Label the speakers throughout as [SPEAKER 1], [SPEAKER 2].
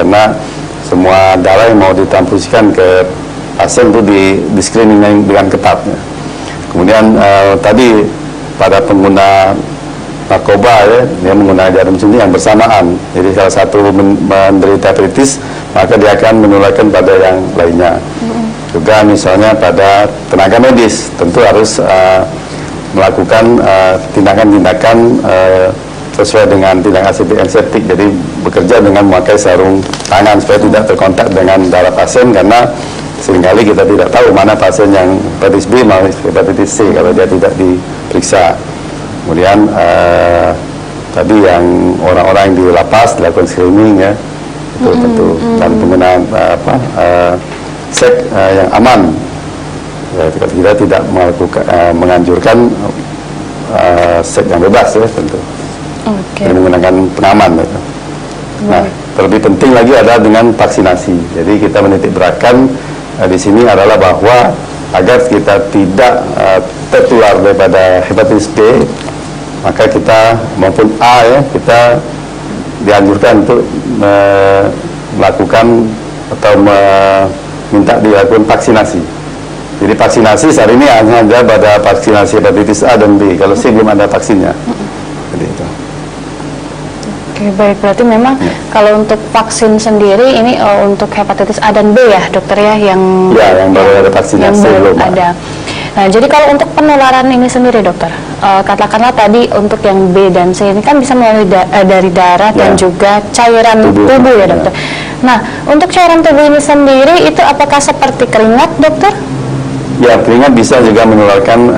[SPEAKER 1] karena semua darah yang mau ditransfusikan ke pasien itu di screening dengan ketat. Ya. Kemudian tadi pada pengguna narkoba ya, dia menggunakan jarum suntik yang bersamaan. Jadi salah satu menderita hepatitis, maka dia akan menularkan pada yang lainnya. Juga misalnya pada tenaga medis, tentu harus melakukan tindakan-tindakan sesuai dengan tindakan antiseptik. Jadi bekerja dengan memakai sarung tangan supaya tidak terkontak dengan darah pasien, karena seringkali kita tidak tahu mana pasien yang hepatitis B maupun hepatitis C kalau dia tidak diperiksa. Kemudian tadi yang orang-orang yang di lapas dilakukan screening ya, itu tentu, dan penggunaan seks yang aman. Ya, kita tidak melakukan menganjurkan seks yang bebas ya, tentu. Jadi menggunakan pengaman. Gitu. Nah, terlebih penting lagi adalah dengan vaksinasi. Jadi kita menitik beratkan di sini adalah bahwa agar kita tidak tertular daripada hepatitis B, maka kita maupun A ya, kita dianjurkan untuk melakukan atau minta dilakukan vaksinasi. Jadi vaksinasi saat ini hanya ada pada vaksinasi hepatitis A dan B, kalau C belum ada vaksinnya. Jadi itu.
[SPEAKER 2] Oke, baik, berarti memang kalau untuk vaksin sendiri ini untuk hepatitis A dan B ya dokter ya, yang
[SPEAKER 1] baru ada vaksinasi, belum
[SPEAKER 2] ada. Nah, jadi kalau untuk penularan ini sendiri dokter, katakanlah tadi untuk yang B dan C ini kan bisa melalui dari darah dan juga cairan tubuh ya dokter. Nah, untuk cairan tubuh ini sendiri itu apakah seperti keringat dokter?
[SPEAKER 1] Ya, keringat bisa juga menularkan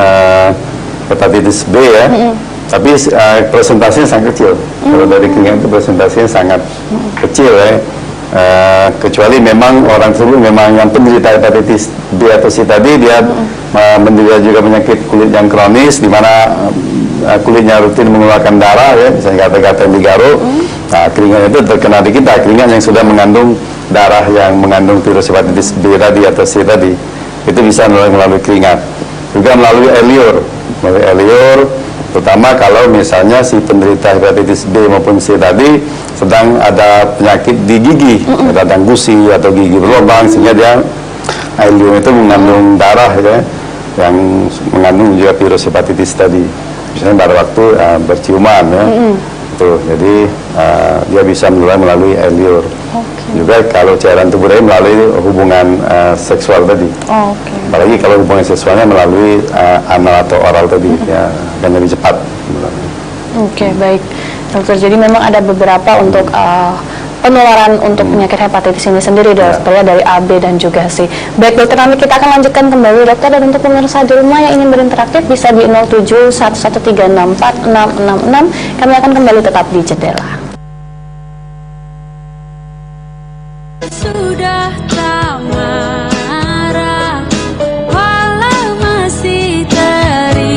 [SPEAKER 1] hepatitis B ya, tapi presentasinya sangat kecil. Kalau dari keringat itu presentasinya sangat kecil ya. Kecuali memang orang tersebut memang yang penderita hepatitis B atau C tadi, dia menderita juga penyakit kulit yang kronis, di mana kulitnya rutin mengeluarkan darah ya, misalnya kata-kata yang digaruk. Nah, keringat itu terkena di kita, keringat yang sudah mengandung darah yang mengandung virus hepatitis B tadi atau C tadi, itu bisa melalui keringat. Juga melalui air liur, terutama kalau misalnya si penderita hepatitis B maupun C tadi sedang ada penyakit di gigi, radang gusi atau gigi berlubang, sehingga dia air liur itu mengandung darah ya, yang mengandung juga virus hepatitis tadi. Misalnya pada waktu berciuman ya, tuh, jadi dia bisa menular melalui air liur. Juga kalau cairan tubuh tadi melalui hubungan seksual tadi. Apalagi kalau hubungan seksualnya melalui anal atau oral tadi, ya akan lebih cepat.
[SPEAKER 2] Baik dokter, jadi memang ada beberapa untuk penularan untuk penyakit hepatitis ini sendiri dokter ya, dari A, B dan juga C. Baik dokter, nanti kita akan lanjutkan kembali dokter, dan untuk pemirsa di rumah yang ingin berinteraktif bisa di 0711366666. Kami akan kembali tetap di Jendela.
[SPEAKER 3] Sudah tak marah, walau masih teringat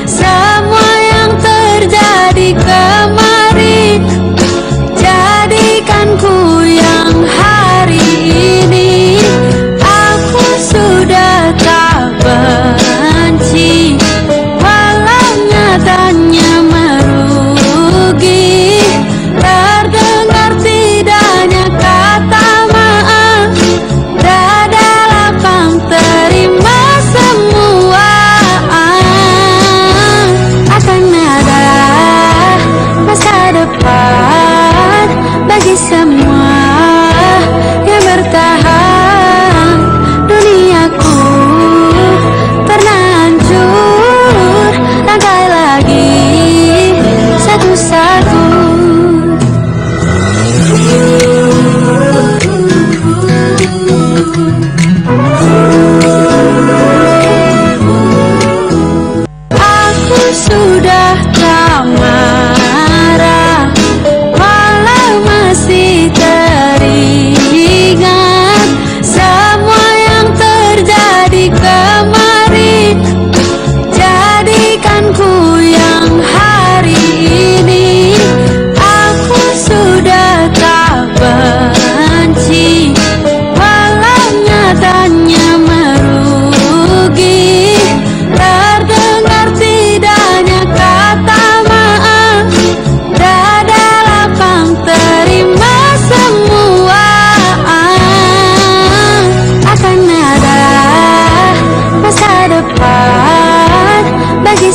[SPEAKER 3] semua yang terjadi kemarin. Jadikan ku yang hari ini, aku sudah tak benci, walau nyatanya merugi. Terdengar tidaknya kata maaf, dada lapang terima semua. Akan ada masa depan bagi semua yang bertahan. Duniaku pernah hancur, langkai lagi satu-satu. Aku sudah tak marah, walau masih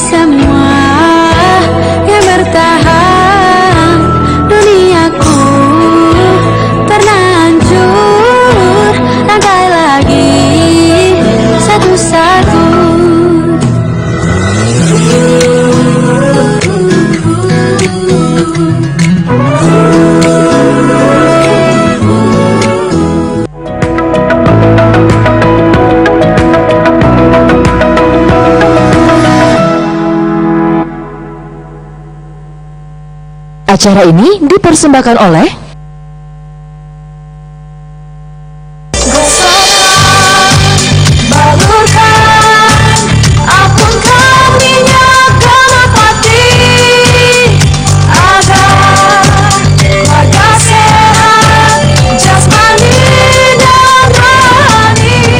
[SPEAKER 3] semua yang bertahan. Duniaku pernah hancur, langkai lagi satu-satu.
[SPEAKER 4] Acara ini dipersembahkan oleh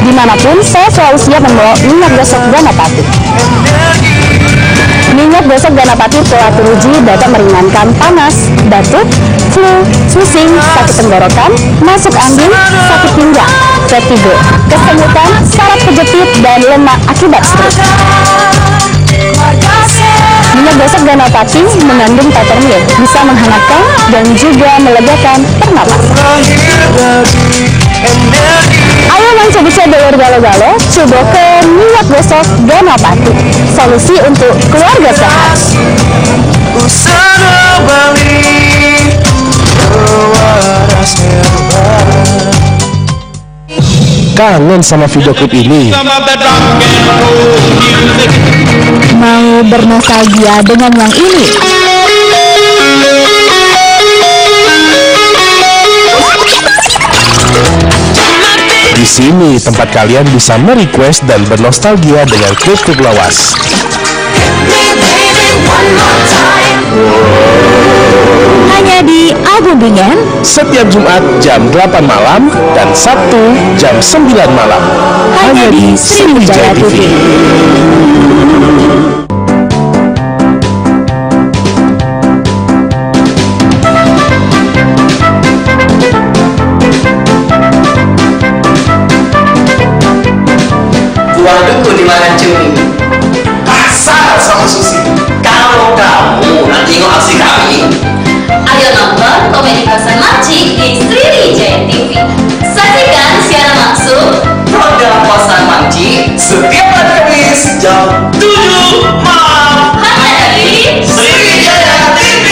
[SPEAKER 2] Dimanapun, saya selalu siap membawa minyak gosok Ganapati. Minyak gosok Ganapati telah teruji dapat meringankan panas, batuk, flu, pusing, sakit tenggorokan, masuk angin, sakit pinggang, vertigo, kesemutan, saraf kejepit, dan lemak akibat stroke. Minyak gosok Ganapati mengandung peppermint, bisa menghangatkan dan juga melegakan pernapasan. Ayo manca-bisa delur galo-galo, coba ke minyak gosok Ganapati, solusi untuk keluarga sehat.
[SPEAKER 5] Kangen sama video klip ini?
[SPEAKER 2] Mau bernostalgia dengan yang ini?
[SPEAKER 5] Di sini tempat kalian bisa merequest dan bernostalgia dengan klip-klip lawas.
[SPEAKER 2] Hanya di Album Bingen,
[SPEAKER 5] Setiap Jumat jam 8 malam dan Sabtu jam 9 malam.
[SPEAKER 2] hanya di Sriwijaya TV.
[SPEAKER 6] Waduh, di mana cuy? Kasar sama Susi. Kalau kamu nanti nggak aksi kami,
[SPEAKER 7] Ayo nonton komedi kosan Maci di Sriwijaya TV. Saksikan siaran langsung
[SPEAKER 6] program kosan Manci setiap hari Kamis jam 7 malam
[SPEAKER 7] hanya di
[SPEAKER 6] Sriwijaya TV.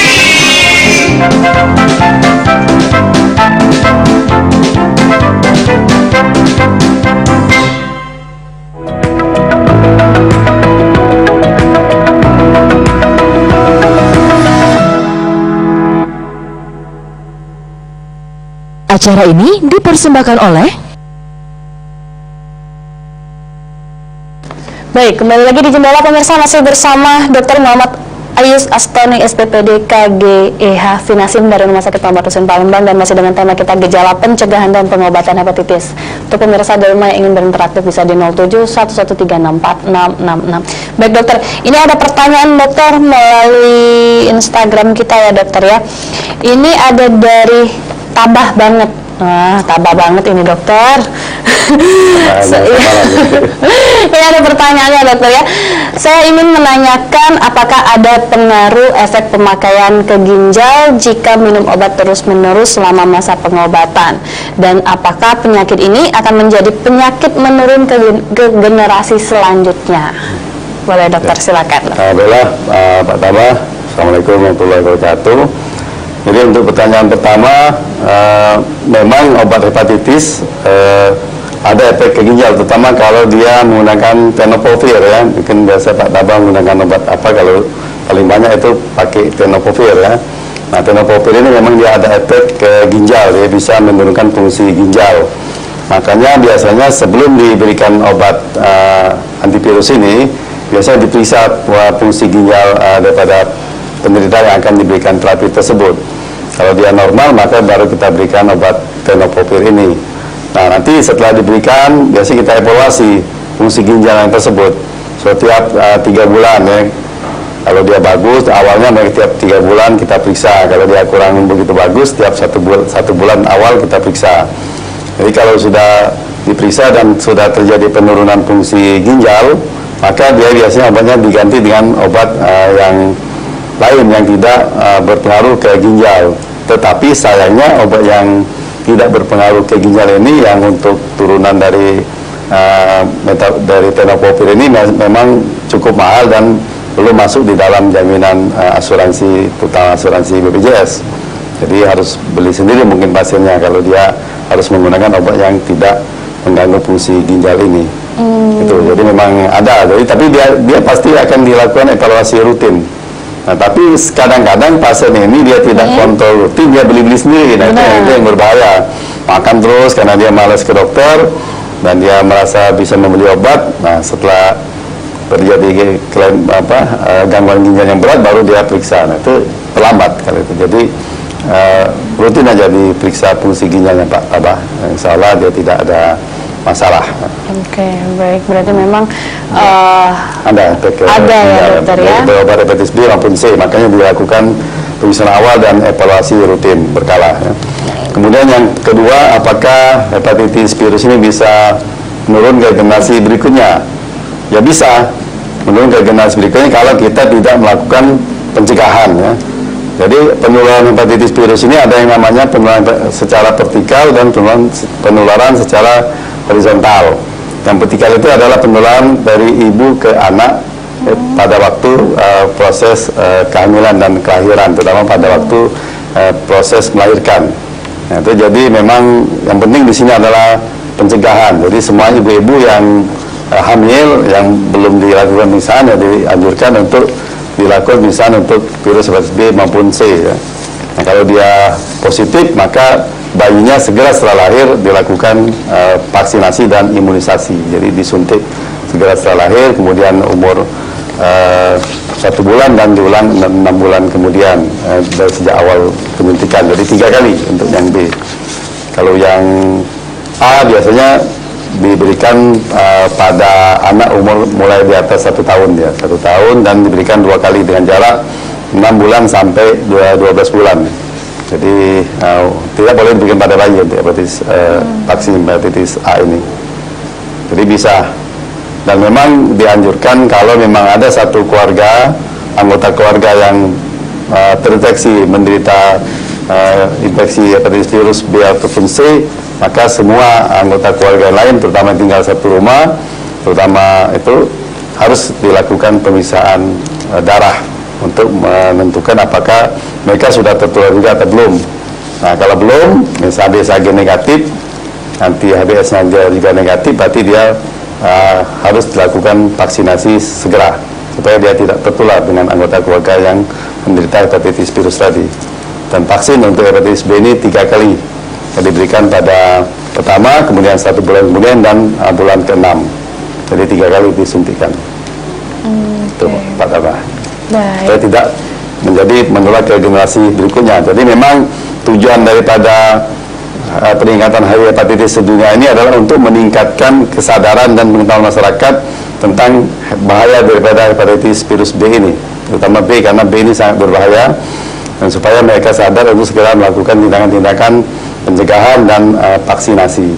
[SPEAKER 4] Acara ini dipersembahkan oleh
[SPEAKER 2] Baik, kembali lagi di Jendela pemirsa, masih bersama Dr. Muhammad Ayus Astoni, SPPD KGEH Finasim dari Rumah Sakit Muhammad Husin Palembang, dan masih dengan tema kita gejala pencegahan dan pengobatan hepatitis. Untuk pemirsa di rumah yang ingin berinteraktif bisa di 0711134666. Baik dokter, ini ada pertanyaan dokter melalui Instagram kita ya dokter ya. Ini ada dari Tabah banget. Wah, tabah banget ini dokter. Ini ada pertanyaannya dokter ya. Saya ingin menanyakan apakah ada pengaruh efek pemakaian ke ginjal jika minum obat terus-menerus selama masa pengobatan, dan apakah penyakit ini akan menjadi penyakit menurun ke generasi selanjutnya? Boleh dokter, silakan.
[SPEAKER 1] Alhamdulillah, Pak Tabah. Assalamualaikum warahmatullahi wabarakatuh. Jadi untuk pertanyaan pertama, memang obat hepatitis ada efek ke ginjal, terutama kalau dia menggunakan tenofovir ya. Mungkin biasa Pak Tabah menggunakan obat apa, kalau paling banyak itu pakai tenofovir ya. Nah, tenofovir ini memang dia ada efek ke ginjal, dia bisa menurunkan fungsi ginjal. Makanya biasanya sebelum diberikan obat antivirus ini, biasanya diperiksa fungsi ginjal daripada penderita yang akan diberikan terapi tersebut. Kalau dia normal, maka baru kita berikan obat tenofovir ini. Nah, nanti setelah diberikan, biasanya kita evaluasi fungsi ginjal yang tersebut setiap 3 bulan ya. Kalau dia bagus, awalnya tiap 3 bulan kita periksa. Kalau dia kurang begitu bagus, setiap 1 bulan awal kita periksa. Jadi kalau sudah diperiksa dan sudah terjadi penurunan fungsi ginjal, maka dia biasanya obatnya diganti dengan obat yang lain yang tidak berpengaruh ke ginjal. Tetapi sayangnya obat yang tidak berpengaruh ke ginjal ini yang untuk turunan dari tenofovir ini memang cukup mahal dan belum masuk di dalam jaminan asuransi, terutama asuransi BPJS. Jadi harus beli sendiri mungkin pasiennya kalau dia harus menggunakan obat yang tidak mengganggu fungsi ginjal ini. Itu jadi memang ada. Jadi tapi dia pasti akan dilakukan evaluasi rutin. Nah, tapi kadang-kadang pasien ini dia tidak kontrol rutin, dia beli-beli sendiri. Nah, itu yang berbahaya. Makan terus karena dia malas ke dokter dan dia merasa bisa membeli obat. Nah, setelah terjadi gangguan ginjal yang berat baru dia periksa. Nah, itu terlambat kalau itu. Jadi rutin aja diperiksa fungsi ginjalnya Pak Tabah. Insya Allah dia tidak ada masalah.
[SPEAKER 2] Oke, baik. Berarti memang
[SPEAKER 1] ada efek
[SPEAKER 2] ya dokter ya.
[SPEAKER 1] Obat hepatitis B maupun C, makanya dilakukan pemeriksaan awal dan evaluasi rutin berkala. Ya. Kemudian yang kedua, apakah hepatitis virus ini bisa menurun ke generasi berikutnya? Ya bisa menurun ke generasi berikutnya kalau kita tidak melakukan pencegahan. Ya. Jadi penularan hepatitis virus ini ada yang namanya penularan secara vertikal dan penularan secara horizontal. Yang vertikal itu adalah penularan dari ibu ke anak pada waktu proses kehamilan dan kelahiran, terutama pada waktu proses melahirkan. Nah, itu jadi memang yang penting di sini adalah pencegahan. Jadi semua ibu-ibu yang hamil yang belum dilakukan pemeriksaan ya dianjurkan untuk dilakukan pemeriksaan untuk virus hepatitis B maupun C. Ya. Nah, kalau dia positif maka bayinya segera setelah lahir dilakukan vaksinasi dan imunisasi. Jadi disuntik segera setelah lahir, kemudian umur 1 bulan dan diulang 6 bulan kemudian dari sejak awal penyuntikan. Jadi 3 kali untuk yang B. Kalau yang A biasanya diberikan pada anak umur mulai di atas 1 tahun ya, 1 tahun dan diberikan 2 kali dengan jarak 6 bulan sampai 12 bulan. Jadi tidak boleh diberikan pada bayi untuk hepatitis vaksin hepatitis A ini. Jadi bisa. Dan memang dianjurkan kalau memang ada satu keluarga, anggota keluarga yang terdeteksi menderita infeksi hepatitis virus B ataupun C, maka semua anggota keluarga lain, terutama tinggal satu rumah, terutama itu harus dilakukan pemeriksaan darah untuk menentukan apakah mereka sudah tertular juga atau belum. Nah, kalau belum, misalnya BSAG negatif, nanti HBS-nya juga negatif, berarti dia harus dilakukan vaksinasi segera supaya dia tidak tertular dengan anggota keluarga yang menderita hepatitis virus tadi. Dan vaksin untuk hepatitis B ini 3 kali yang diberikan pada pertama, kemudian 1 bulan kemudian dan bulan ke-6. Jadi 3 kali disuntikan. Itu Pak Tabah. Supaya tidak menjadi menular ke generasi berikutnya. Jadi memang tujuan daripada peningkatan hari hepatitis sedunia ini adalah untuk meningkatkan kesadaran dan pengetahuan masyarakat tentang bahaya daripada hepatitis virus B ini, terutama B karena B ini sangat berbahaya, dan supaya mereka sadar untuk segera melakukan tindakan-tindakan pencegahan dan vaksinasi.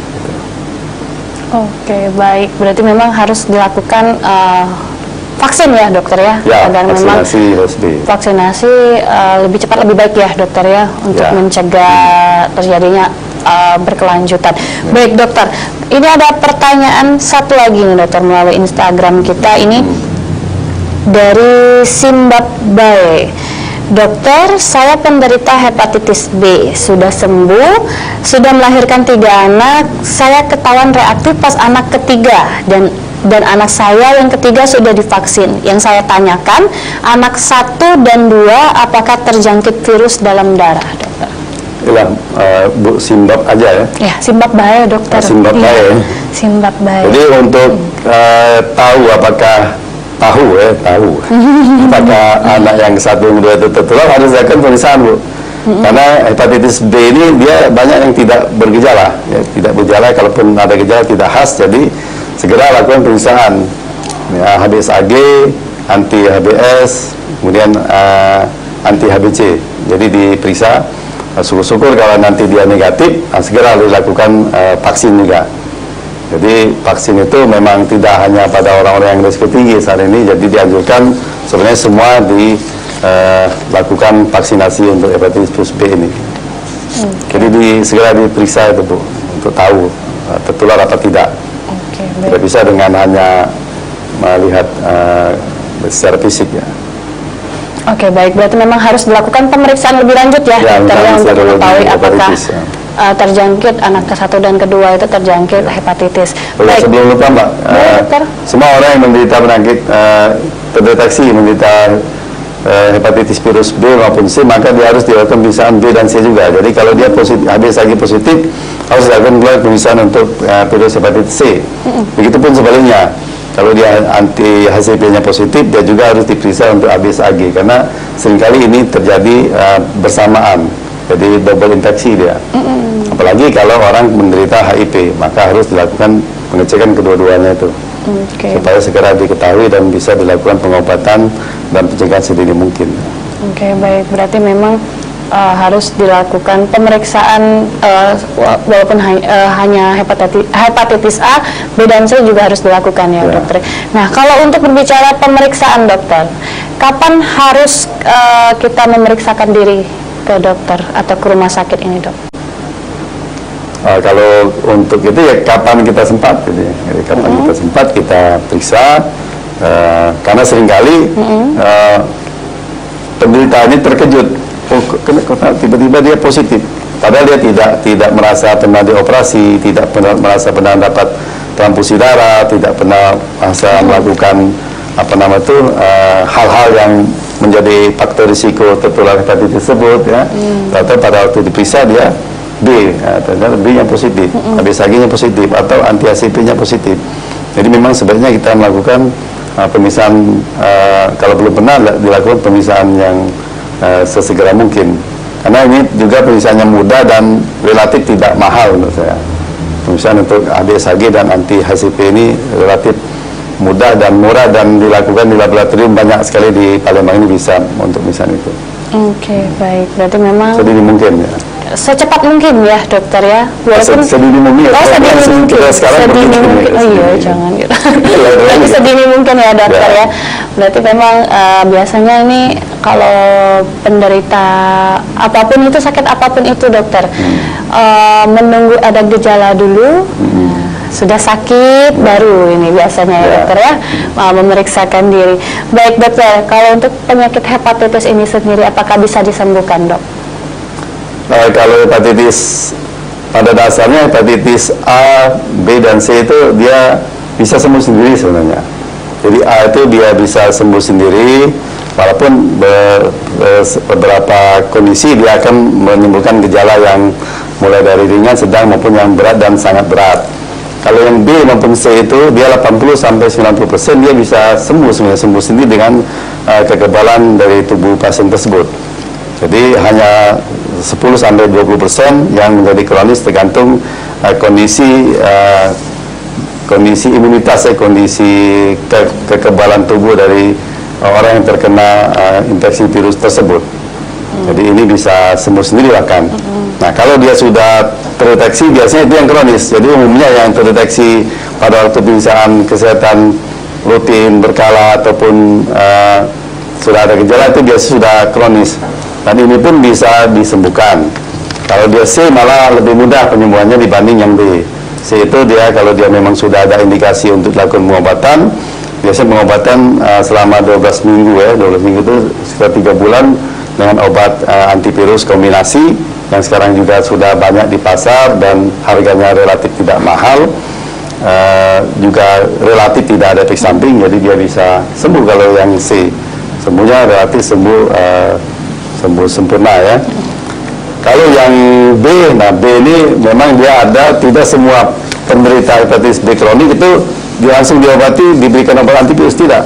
[SPEAKER 2] Oke, baik. Berarti memang harus dilakukan vaksin ya dokter ya,
[SPEAKER 1] agar memang
[SPEAKER 2] vaksinasi lebih cepat lebih baik ya dokter ya untuk mencegah terjadinya berkelanjutan. Baik dokter, ini ada pertanyaan satu lagi nih dokter melalui Instagram kita ini dari Simbab Bae. Dokter, saya penderita hepatitis B, sudah sembuh, sudah melahirkan 3 anak, saya ketahuan reaktif pas anak ketiga dan anak saya yang ketiga sudah divaksin. Yang saya tanyakan, anak 1 dan 2 apakah terjangkit virus dalam darah, dokter?
[SPEAKER 1] Bu Simbab aja ya?
[SPEAKER 2] Ya, Simbab Bae dokter.
[SPEAKER 1] Simbab Bae.
[SPEAKER 2] Simbab Bae.
[SPEAKER 1] Jadi untuk tahu apakah apakah anak yang 1 dan 2 itu tertular harus dilakukan pemeriksaan Bu. Karena hepatitis B ini dia banyak yang tidak bergejala, ya, tidak bergejala, kalaupun ada gejala tidak khas, jadi segera lakukan pemeriksaan ya, HBsAg, anti HBs, kemudian anti HBc. Jadi diperiksa, syukur-syukur kalau nanti dia negatif, segera dilakukan vaksin juga. Jadi vaksin itu memang tidak hanya pada orang-orang yang risiko tinggi saat ini, jadi dianjurkan sebenarnya semua dilakukan vaksinasi untuk hepatitis B ini. Jadi segera diperiksa itu Bu, untuk tahu tertular apa tidak. Tidak bisa dengan hanya melihat secara fisik ya.
[SPEAKER 2] Oke, baik. Berarti memang harus dilakukan pemeriksaan lebih lanjut ya, dokter ya, untuk mengetahui apakah terjangkit anak ke-1 dan ke-2 itu terjangkit hepatitis. Baik.
[SPEAKER 1] Sebelum lupa Mbak, semua orang yang menderita penyakit terdeteksi menderita hepatitis virus B maupun C, maka dia harus dilakukan pemeriksaan B dan C juga. Jadi kalau dia positif, HbA1c positif, harus dilakukan pemeriksaan untuk virus hepatitis C. Begitupun sebaliknya, kalau dia anti HCP-nya positif, dia juga harus diperiksa untuk HbA1c, karena seringkali ini terjadi bersamaan, jadi double infeksi dia. Apalagi kalau orang menderita HIV, maka harus dilakukan pengecekan kedua-duanya itu. Supaya segera diketahui dan bisa dilakukan pengobatan dan pencegahan sedini mungkin.
[SPEAKER 2] Oke, baik. Berarti memang harus dilakukan pemeriksaan walaupun hanya hepatitis A, B dan C juga harus dilakukan ya, dokter. Nah, kalau untuk berbicara pemeriksaan dokter, kapan harus kita memeriksakan diri ke dokter atau ke rumah sakit ini, dok?
[SPEAKER 1] Kalau untuk itu ya kapan kita sempat, gitu ya. Jadi kapan kita sempat kita periksa, karena seringkali penderita ini terkejut, tiba-tiba dia positif, padahal dia tidak merasa pernah dioperasi, tidak pernah merasa pernah dapat transfusi darah, tidak pernah merasa melakukan hal-hal yang menjadi faktor risiko tertular hepatitis tersebut ya. Atau pada waktu diperiksa dia B, ternyata B-nya positif, HbA1c-nya positif, atau anti-HCP-nya positif. Jadi memang sebaiknya kita melakukan pemeriksaan, kalau belum pernah dilakukan pemeriksaan yang sesegera mungkin. Karena ini juga pemeriksaan yang mudah dan relatif tidak mahal menurut saya. Pemeriksaan untuk HbA1c dan anti-HCP ini relatif mudah dan murah dan dilakukan di laboratorium banyak sekali di Palembang ini bisa untuk pemeriksaan itu.
[SPEAKER 2] Oke, baik. Berarti memang
[SPEAKER 1] sedini mungkin ya.
[SPEAKER 2] Secepat mungkin ya, dokter ya. Walaupun
[SPEAKER 1] sedini mungkin.
[SPEAKER 2] Sedini mungkin. Sedini mungkin. Oh iya, jangan gitu. Tapi sedini mungkin ya, dokter ya. Berarti memang biasanya ini kalau penderita apapun itu, sakit apapun itu, dokter, menunggu ada gejala dulu. Sudah sakit baru ini biasanya ya, dokter ya, memeriksakan diri. Baik, dokter, kalau untuk penyakit hepatitis ini sendiri apakah bisa disembuhkan, dok?
[SPEAKER 1] Kalau hepatitis pada dasarnya hepatitis A, B dan C itu dia bisa sembuh sendiri sebenarnya. Jadi A itu dia bisa sembuh sendiri, walaupun beberapa kondisi dia akan menimbulkan gejala yang mulai dari ringan, sedang maupun yang berat dan sangat berat. Kalau yang B maupun C itu dia 80-90% dia bisa sembuh sendiri dengan kekebalan dari tubuh pasien tersebut. Jadi hanya 10-20% yang menjadi kronis tergantung kondisi imunitas, kondisi kekebalan tubuh dari orang yang terkena infeksi virus tersebut. Jadi ini bisa sembuh sendiri bahkan. Nah, kalau dia sudah terdeteksi, biasanya itu yang kronis. Jadi umumnya yang terdeteksi pada waktu pemeriksaan kesehatan rutin berkala ataupun sudah ada gejala itu biasanya sudah kronis. Dan ini pun bisa disembuhkan. Kalau dia C malah lebih mudah penyembuhannya dibanding yang B. C itu dia kalau dia memang sudah ada indikasi untuk dilakukan pengobatan, biasanya pengobatan selama 12 minggu ya, 12 minggu itu sekitar 3 bulan dengan obat antivirus kombinasi yang sekarang juga sudah banyak di pasar dan harganya relatif tidak mahal, juga relatif tidak ada efek samping, jadi dia bisa sembuh. Kalau yang C sembuhnya relatif sembuh sempurna ya. Kalau yang B, nah B ini memang dia ada, tidak semua penderita hepatitis B kronik itu dia langsung diobati, diberikan obat antivirus, tidak.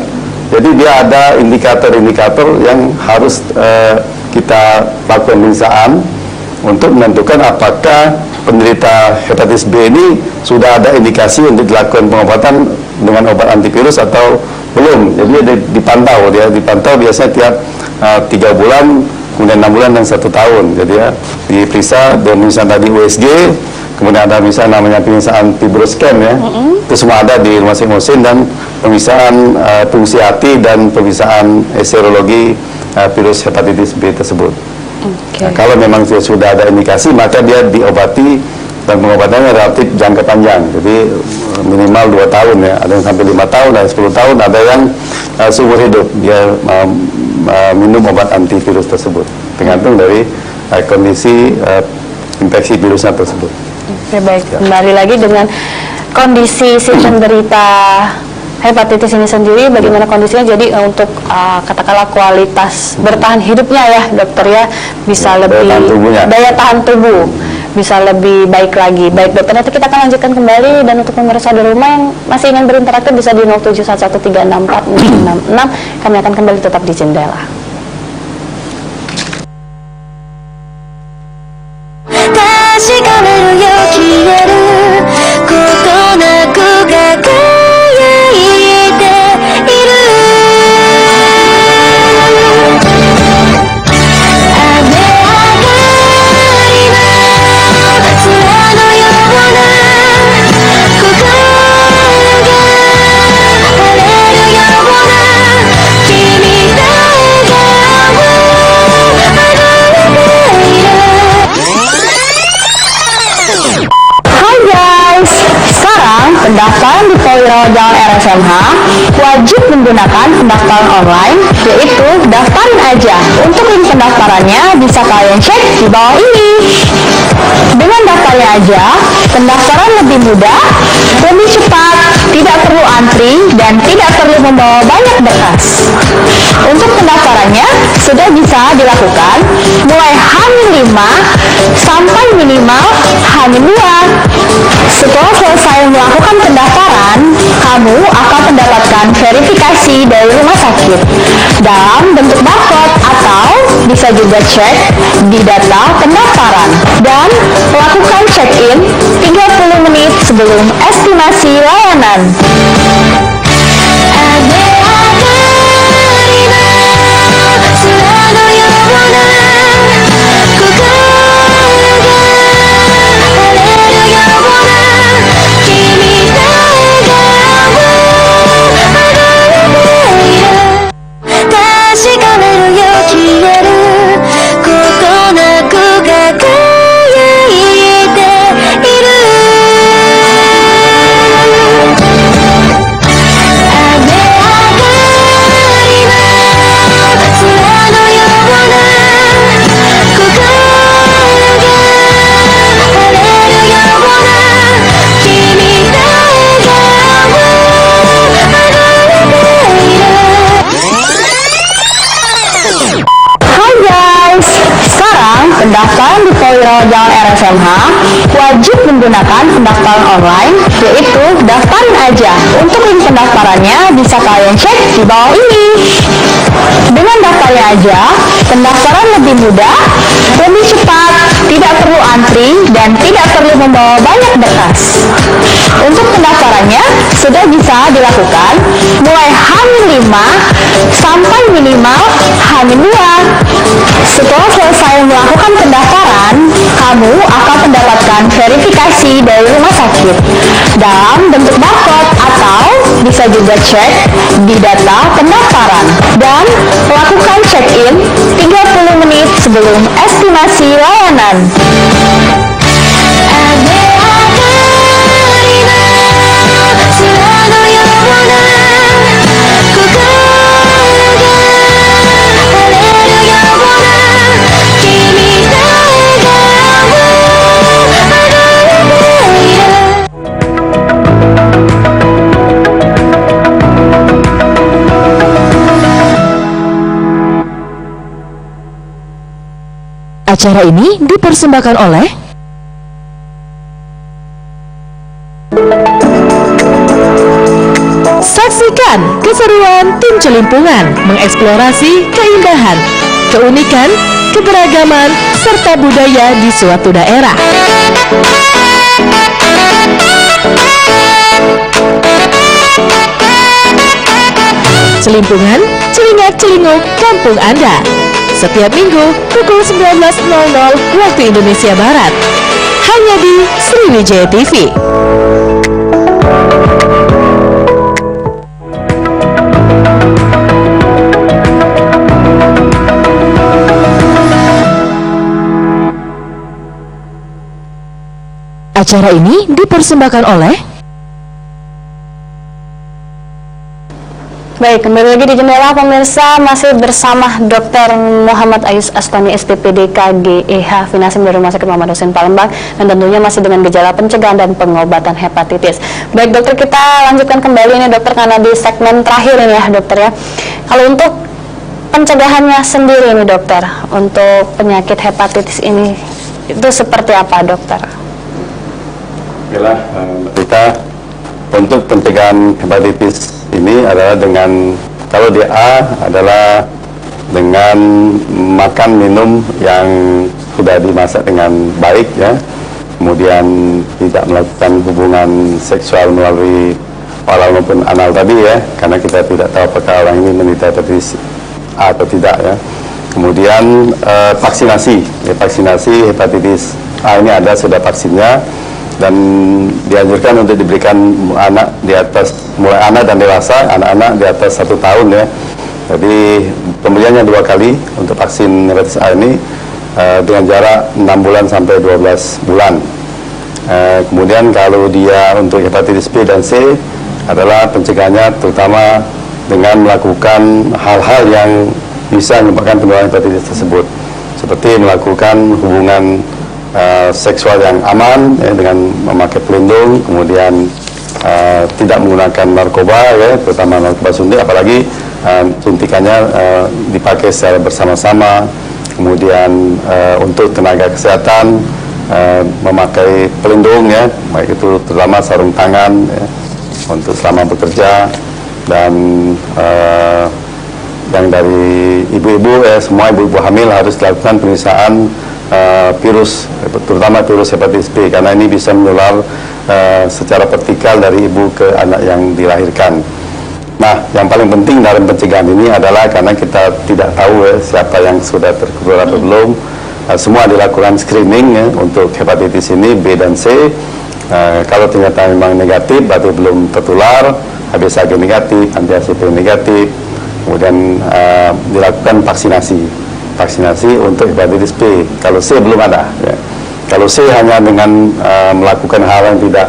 [SPEAKER 1] Jadi dia ada indikator-indikator yang harus kita lakukan pemeriksaan untuk menentukan apakah penderita hepatitis B ini sudah ada indikasi untuk dilakukan pengobatan dengan obat antivirus atau belum. Jadi dia dipantau biasanya tiap 3 bulan, kemudian 6 bulan dan 1 tahun. Jadi ya diperiksa dan misalnya tadi USG, kemudian ada misalnya namanya pemeriksaan fibroscan ya, itu semua ada di rumah sakit Muhsin, dan pemeriksaan fungsi hati dan pemeriksaan serologi virus hepatitis B tersebut. Nah, kalau memang sudah ada indikasi, maka dia diobati, dan pengobatannya relatif jangka panjang, jadi minimal 2 tahun ya, ada yang sampai 5 tahun, ada 10 tahun, ada yang seumur hidup dia minum obat antivirus tersebut, tergantung dari kondisi infeksi virusnya tersebut.
[SPEAKER 2] Oke, baik. Kembali lagi dengan kondisi si penderita hepatitis ini sendiri, bagaimana kondisinya. Jadi untuk katakanlah kualitas bertahan hidupnya ya dokter ya, bisa lebih daya tahan tubuh bisa lebih baik lagi. Baik dokter, nanti kita akan lanjutkan kembali, dan untuk pemirsa di rumah yang masih ingin berinteraksi bisa di 07113644666. Kami akan kembali tetap di Jendela.
[SPEAKER 8] Pendaftaran di Poliro Jalan RSMH wajib menggunakan pendaftaran online, yaitu daftarin aja. Untuk link pendaftarannya bisa kalian cek di bawah ini. Dengan daftarnya aja, pendaftaran lebih mudah, lebih cepat, tidak perlu antri, dan tidak perlu membawa banyak berkas. Untuk pendaftarannya sudah bisa dilakukan mulai H-5 sampai minimal H-2. Setelah selesai melakukan pendaftaran, kamu akan mendapatkan verifikasi dari rumah sakit dalam bentuk barcode, atau bisa juga cek di data pendaftaran, dan lakukan check-in 30 menit sebelum estimasi layanan. Pendaftaran di Poliro Jalan RSMH wajib menggunakan pendaftaran online, yaitu daftarin aja. Untuk link pendaftarannya bisa kalian cek di bawah ini. Dengan daftarnya aja, pendaftaran lebih mudah, lebih cepat, tidak perlu antri, dan tidak perlu membawa banyak berkas. Untuk pendaftarannya sudah bisa dilakukan mulai H-5 sampai minimal H-2. Setelah selesai melakukan pendaftaran, kamu akan mendapatkan verifikasi dari rumah sakit dalam bentuk barcode, atau bisa juga cek di data pendaftaran, dan lakukan check-in 30 menit sebelum estimasi layanan.
[SPEAKER 4] Acara ini dipersembahkan oleh Saksikan keseruan tim Celimpungan mengeksplorasi keindahan, keunikan, keberagaman, serta budaya di suatu daerah. Celimpungan, celingak-celinguk kampung Anda. Setiap minggu pukul 19.00 waktu Indonesia Barat. Hanya di Sriwijaya. Sriwijaya TV. Acara ini dipersembahkan oleh
[SPEAKER 2] Baik, kembali lagi di Jendela pemirsa, masih bersama Dr. Muhammad Ayus Astoni SPPD KGEH Finasim dari Rumah Sakit Muhammad Hussein Palembang, dan tentunya masih dengan gejala pencegahan dan pengobatan hepatitis. Baik dokter, kita lanjutkan kembali ini dokter, karena di segmen terakhir ini ya dokter ya. Kalau untuk pencegahannya sendiri ini dokter, untuk penyakit hepatitis ini itu seperti apa dokter?
[SPEAKER 1] Baiklah, kita untuk pencegahan hepatitis ini adalah dengan, kalau di A adalah dengan makan minum yang sudah dimasak dengan baik ya, kemudian tidak melakukan hubungan seksual melalui oral maupun anal tadi ya, karena kita tidak tahu apakah orang ini menderita hepatitis A atau tidak ya. Kemudian vaksinasi ya, vaksinasi hepatitis A ini ada, sudah vaksinnya, dan dianjurkan untuk diberikan anak di atas, mulai anak dan dewasa, anak-anak di atas 1 tahun ya. Jadi pemberiannya 2 kali untuk vaksin hepatitis A ini dengan jarak 6 bulan sampai 12 bulan. Kemudian kalau dia untuk hepatitis B dan C adalah pencegahannya terutama dengan melakukan hal-hal yang bisa menyebabkan penularan hepatitis tersebut, seperti melakukan hubungan seksual yang aman ya, dengan memakai pelindung, kemudian tidak menggunakan narkoba ya, terutama narkoba suntik, apalagi suntikannya dipakai secara bersama-sama. Kemudian untuk tenaga kesehatan memakai pelindung ya, baik itu terutama sarung tangan ya, untuk selama bekerja, dan yang dari ibu-ibu semua ibu-ibu hamil harus dilakukan pemeriksaan virus, terutama virus hepatitis B, karena ini bisa menular secara vertikal dari ibu ke anak yang dilahirkan. Nah, yang paling penting dalam pencegahan ini adalah karena kita tidak tahu siapa yang sudah tertular atau belum, semua dilakukan screening ya, untuk hepatitis ini B dan C. Kalau ternyata memang negatif berarti belum tertular, HbA1c negatif, anti-ACP negatif, kemudian dilakukan vaksinasi untuk hepatitis B. Kalau C belum ada ya. Kalau C hanya dengan melakukan hal yang tidak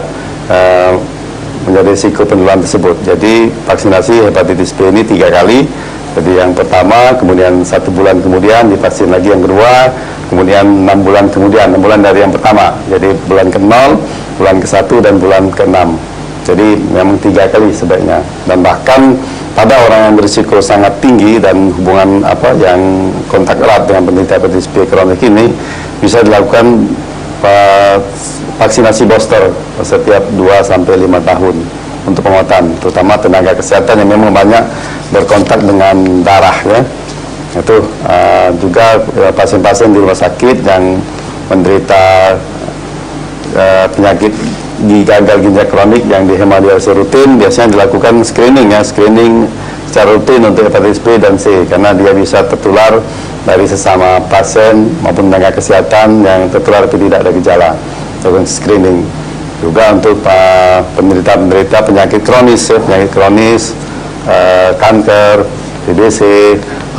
[SPEAKER 1] menjadi risiko penularan tersebut. Jadi vaksinasi hepatitis B ini 3 kali. Jadi yang pertama, kemudian 1 bulan kemudian divaksin lagi yang kedua, kemudian 6 bulan kemudian, 6 bulan dari yang pertama. Jadi bulan ke-0, bulan ke-1 dan bulan ke-6. Jadi memang 3 kali sebaiknya. Dan bahkan pada orang yang berisiko sangat tinggi dan hubungan yang kontak erat dengan penderita hepatitis B kronik ini, bisa dilakukan vaksinasi booster setiap 2-5 tahun untuk penguatan, terutama tenaga kesehatan yang memang banyak berkontak dengan darah ya. Itu juga pasien-pasien di rumah sakit yang menderita penyakit gagal ginjal kronik yang dihemodialisis rutin, biasanya dilakukan screening ya, screening secara rutin untuk hepatitis B dan C, karena dia bisa tertular dari sesama pasien maupun tenaga kesehatan yang tertular tapi tidak ada gejala. Lakukan screening juga untuk penderita penyakit kronis ya, penyakit kronis, kanker, TBC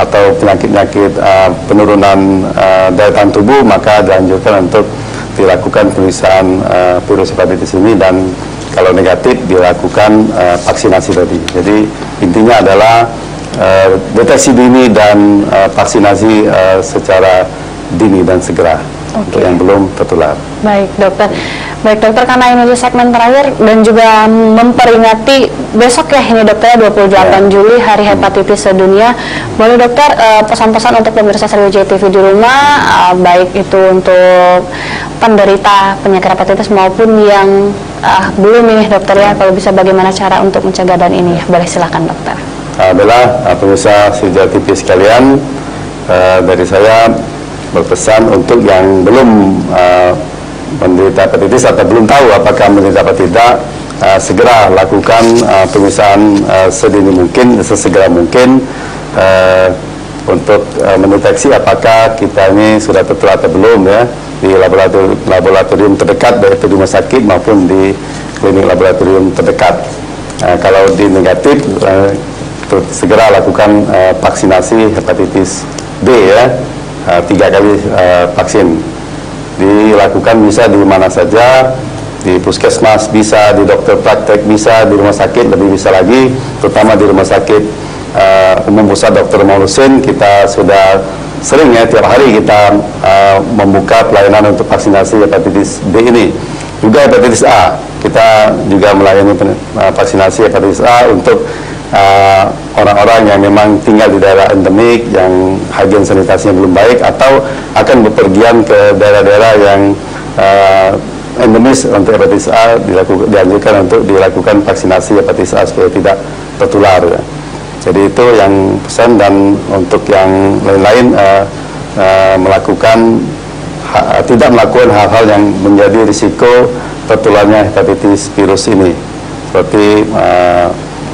[SPEAKER 1] atau penyakit-penyakit penurunan daya tahan tubuh, maka dianjurkan untuk dilakukan pemeriksaan virus hepatitis ini, dan kalau negatif dilakukan vaksinasi tadi. Jadi intinya adalah deteksi dini dan vaksinasi secara dini dan segera untuk yang belum tertular.
[SPEAKER 2] Baik dokter, karena ini di segmen terakhir dan juga memperingati besok ya ini dokter, 28 Juli Hari Hepatitis Sedunia. Boleh dokter pesan-pesan untuk pemirsa Sriwijaya TV di rumah, baik itu untuk penderita penyakit hepatitis maupun yang belum ini dokter ya, kalau bisa bagaimana cara untuk mencegah dan ini, boleh silakan dokter.
[SPEAKER 1] Adalah pemirsa Sriwijaya TV sekalian, dari saya berpesan untuk yang belum menderita hepatitis atau belum tahu apakah menderita apa tidak, segera lakukan pemeriksaan sedini mungkin, sesegera mungkin untuk mendeteksi apakah kita ini sudah tertular atau belum ya. di laboratorium terdekat, baik itu di rumah sakit maupun di klinik laboratorium terdekat. Kalau di negatif, segera lakukan vaksinasi hepatitis B ya, 3 kali vaksin. Dilakukan bisa di mana saja, di puskesmas bisa, di dokter praktek bisa, di rumah sakit lebih bisa lagi, terutama di rumah sakit umum pusat Dr. Maulusin. Kita sudah sering ya, tiap hari kita membuka pelayanan untuk vaksinasi hepatitis B ini. Juga hepatitis A, kita juga melayani vaksinasi hepatitis A untuk orang-orang yang memang tinggal di daerah endemik, yang higien sanitasinya belum baik, atau akan bepergian ke daerah-daerah yang endemis untuk hepatitis A, dianjurkan untuk dilakukan vaksinasi hepatitis A supaya tidak tertular ya. Jadi itu yang pesan. Dan untuk yang lain-lain tidak melakukan hal-hal yang menjadi risiko tertularnya hepatitis virus ini, seperti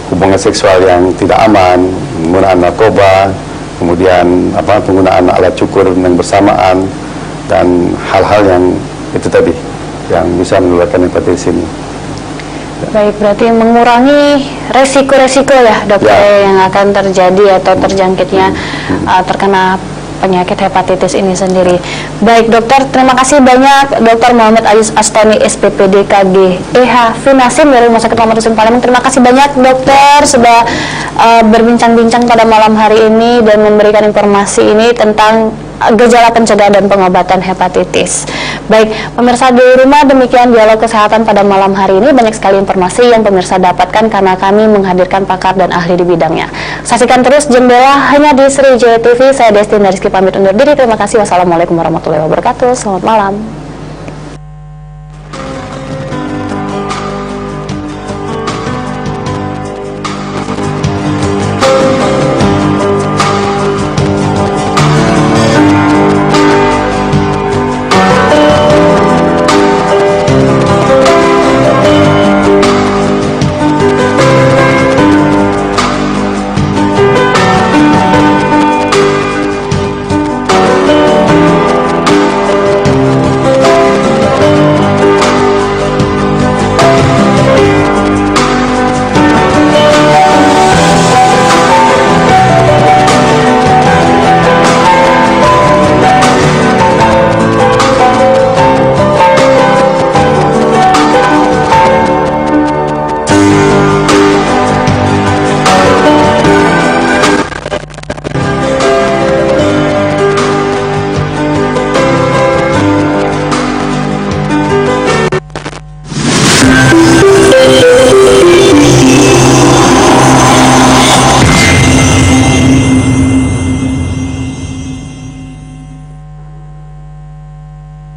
[SPEAKER 1] hubungan seksual yang tidak aman, penggunaan narkoba, kemudian penggunaan alat cukur yang bersamaan, dan hal-hal yang itu tadi yang bisa menularkan hepatitis ini.
[SPEAKER 2] Baik, berarti mengurangi resiko-resiko ya dok yang akan terjadi atau terjangkitnya terkena penyakit hepatitis ini sendiri. Baik dokter, terima kasih banyak Dr. Muhammad Ayus Astoni SPPD KG EH Finasim dari Rumah Sakit Muhammad Hussein Palembang. Terima kasih banyak dokter sudah berbincang-bincang pada malam hari ini dan memberikan informasi ini tentang gejala pencegahan dan pengobatan hepatitis. Baik, pemirsa di rumah, demikian dialog kesehatan pada malam hari ini. Banyak sekali informasi yang pemirsa dapatkan karena kami menghadirkan pakar dan ahli di bidangnya. Saksikan terus Jendela hanya di Sriwijaya TV. Saya Destin Rizky pamit undur diri. Terima kasih. Wassalamualaikum warahmatullahi wabarakatuh. Selamat malam.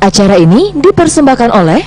[SPEAKER 4] Acara ini dipersembahkan oleh